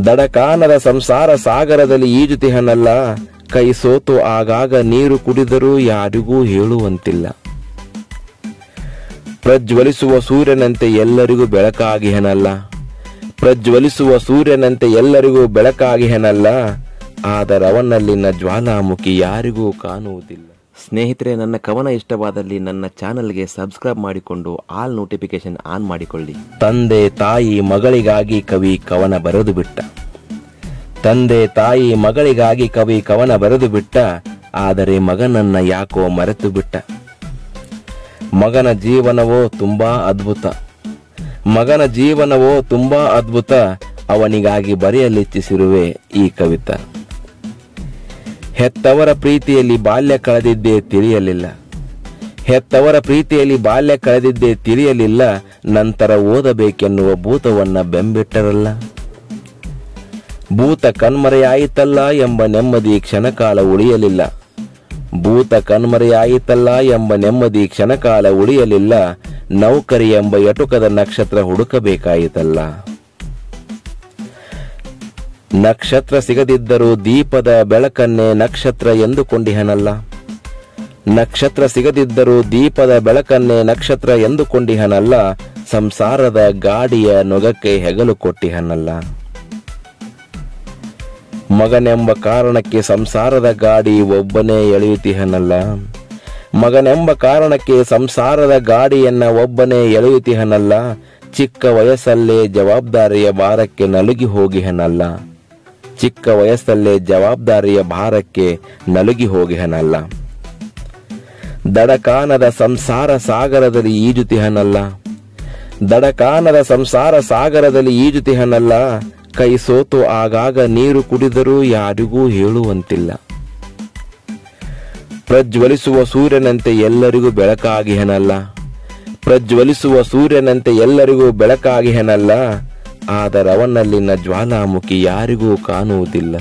ದಡಕಾನದ ಸಂಸಾರ ಸಾಗರದಲ್ಲಿ ಈಜುತಿಹನಲ್ಲ, ಕೈ ಸೋತು ಆಗಾಗ ನೀರು ಕುಡಿದರೂ ಯಾರಿಗೂ ಹೇಳುವಂತಿಲ್ಲ. ಪ್ರಜ್ವಲಿಸುವ ಸೂರ್ಯನಂತೆ ಎಲ್ಲರಿಗೂ ಬೆಳಕಾಗಿಹನಲ್ಲ, ಪ್ರಜ್ವಲಿಸುವ ಸೂರ್ಯನಂತೆ ಎಲ್ಲರಿಗೂ ಬೆಳಕಾಗಿಹನಲ್ಲ, ಆದರವನಲ್ಲಿನ ಜ್ವಾಲಾಮುಖಿ ಯಾರಿಗೂ ಕಾಣುವುದಿಲ್ಲ. ಸ್ನೇಹಿತರೆ, ನನ್ನ ಕವನ ಇಷ್ಟವಾದಲ್ಲಿ ನನ್ನ ಚಾನಲ್ಗೆ ಸಬ್ಸ್ಕ್ರೈಬ್ ಮಾಡಿಕೊಂಡು ಆಲ್ ನೋಟಿಫಿಕೇಶನ್ ಆನ್ ಮಾಡಿಕೊಳ್ಳಿ. ತಂದೆ ತಾಯಿ ಮಗಳಿಗಾಗಿ ಕವಿ ಕವನ ಬರೆದು ಬಿಟ್ಟ. ತಂದೆ ತಾಯಿ ಮಗಳಿಗಾಗಿ ಕವಿ ಕವನ ಬರೆದು ಬಿಟ್ಟ, ಆದರೆ ಮಗನನ್ನ ಯಾಕೋ ಮರೆತು ಬಿಟ್ಟ. ಮಗನ ಜೀವನವೋ ತುಂಬಾ ಅದ್ಭುತ, ಮಗನ ಜೀವನವೋ ತುಂಬಾ ಅದ್ಭುತ, ಅವನಿಗಾಗಿ ಬರೆಯಲಿಚ್ಛಿಸಿರುವೆ ಈ ಕವಿತ. ಹೆತ್ತವರ ಪ್ರೀತಿಯಲ್ಲಿ ಬಾಲ್ಯ ಕಳೆದಿದ್ದೇ ತಿಳಿಯಲಿಲ್ಲ, ಹೆತ್ತವರ ಪ್ರೀತಿಯಲ್ಲಿ ಬಾಲ್ಯ ಕಳೆದಿದ್ದೇ ತಿಳಿಯಲಿಲ್ಲ, ನಂತರ ಓದಬೇಕೆನ್ನುವ ಭೂತವನ್ನ ಬೆಂಬಿಟ್ಟರಲ್ಲ. ಭೂತ ಕಣ್ಮರೆಯಾಯಿತಲ್ಲ ಎಂಬ ನೆಮ್ಮದಿ ಕ್ಷಣಕಾಲ ಉಳಿಯಲಿಲ್ಲ, ಭೂತ ಕಣ್ಮರೆಯಾಯಿತಲ್ಲ ಎಂಬ ನೆಮ್ಮದಿ ಕ್ಷಣಕಾಲ ಉಳಿಯಲಿಲ್ಲ, ನೌಕರಿ ಎಂಬ ಎಟುಕದ ನಕ್ಷತ್ರ ಹುಡುಕಬೇಕಾಯಿತಲ್ಲ. ನಕ್ಷತ್ರ ಸಿಗದಿದ್ದರೂ ದೀಪದ ಬೆಳಕನ್ನೇ ನಕ್ಷತ್ರ ಎಂದುಕೊಂಡಿಹನಲ್ಲ, ನಕ್ಷತ್ರ ಸಿಗದಿದ್ದರೂ ದೀಪದ ಬೆಳಕನ್ನೇ ನಕ್ಷತ್ರ ಎಂದುಕೊಂಡಿಹನಲ್ಲ, ಸಂಸಾರದ ಗಾಡಿಯ ನೊಗಕ್ಕೆ ಹೆಗಲು ಕೊಟ್ಟಿಹನಲ್ಲ. ಮಗನೆಂಬ ಕಾರಣಕ್ಕೆ ಸಂಸಾರದ ಗಾಡಿ ಒಬ್ಬನೇ ಎಳೆಯುತ್ತಿಹನಲ್ಲ, ಮಗನೆಂಬ ಕಾರಣಕ್ಕೆ ಸಂಸಾರದ ಗಾಡಿಯನ್ನ ಒಬ್ಬನೇ ಎಳೆಯುತ್ತಿಹನಲ್ಲ, ಚಿಕ್ಕ ವಯಸ್ಸಲ್ಲೇ ಜವಾಬ್ದಾರಿಯ ಭಾರಕ್ಕೆ ನಲುಗಿ ಹೋಗಿಹನಲ್ಲ, ಚಿಕ್ಕ ವಯಸ್ಸಲ್ಲೇ ಜವಾಬ್ದಾರಿಯ ಭಾರಕ್ಕೆ ನಲುಗಿ ಹೋಗಿಹನಲ್ಲ. ದಡಕಾನದ ಸಂಸಾರ ಸಾಗರದಲ್ಲಿ ಈಜುತಿಹನಲ್ಲ, ದಡಕಾನದ ಸಂಸಾರ ಸಾಗರದಲ್ಲಿ ಈಜುತಿಹನಲ್ಲ, ಕೈ ಸೋತು ಆಗಾಗ ನೀರು ಕುಡಿದರೂ ಯಾರಿಗೂ ಹೇಳುವಂತಿಲ್ಲ. ಪ್ರಜ್ವಲಿಸುವ ಸೂರ್ಯನಂತೆ ಎಲ್ಲರಿಗೂ ಬೆಳಕಾಗಿಹನಲ್ಲ, ಪ್ರಜ್ವಲಿಸುವ ಸೂರ್ಯನಂತೆ ಎಲ್ಲರಿಗೂ ಬೆಳಕಾಗಿಹನಲ್ಲ, ಆದರವನಲ್ಲಿನ ಜ್ವಾಲಾಮುಖಿ ಯಾರಿಗೂ ಕಾಣುವುದಿಲ್ಲ,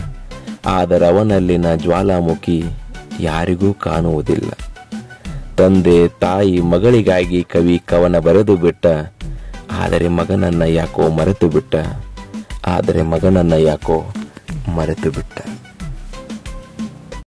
ಆದರವನಲ್ಲಿನ ಜ್ವಾಲಾಮುಖಿ ಯಾರಿಗೂ ಕಾಣುವುದಿಲ್ಲ. ತಂದೆ ತಾಯಿ ಮಗಳಿಗಾಗಿ ಕವಿ ಕವನ ಬರೆದು ಬಿಟ್ಟ, ಆದರೆ ಮಗನನ್ನ ಯಾಕೋ ಮರೆತು ಬಿಟ್ಟ, ಆದರೆ ಮಗನನ್ನ ಯಾಕೋ ಮರೆತು ಬಿಟ್ಟ.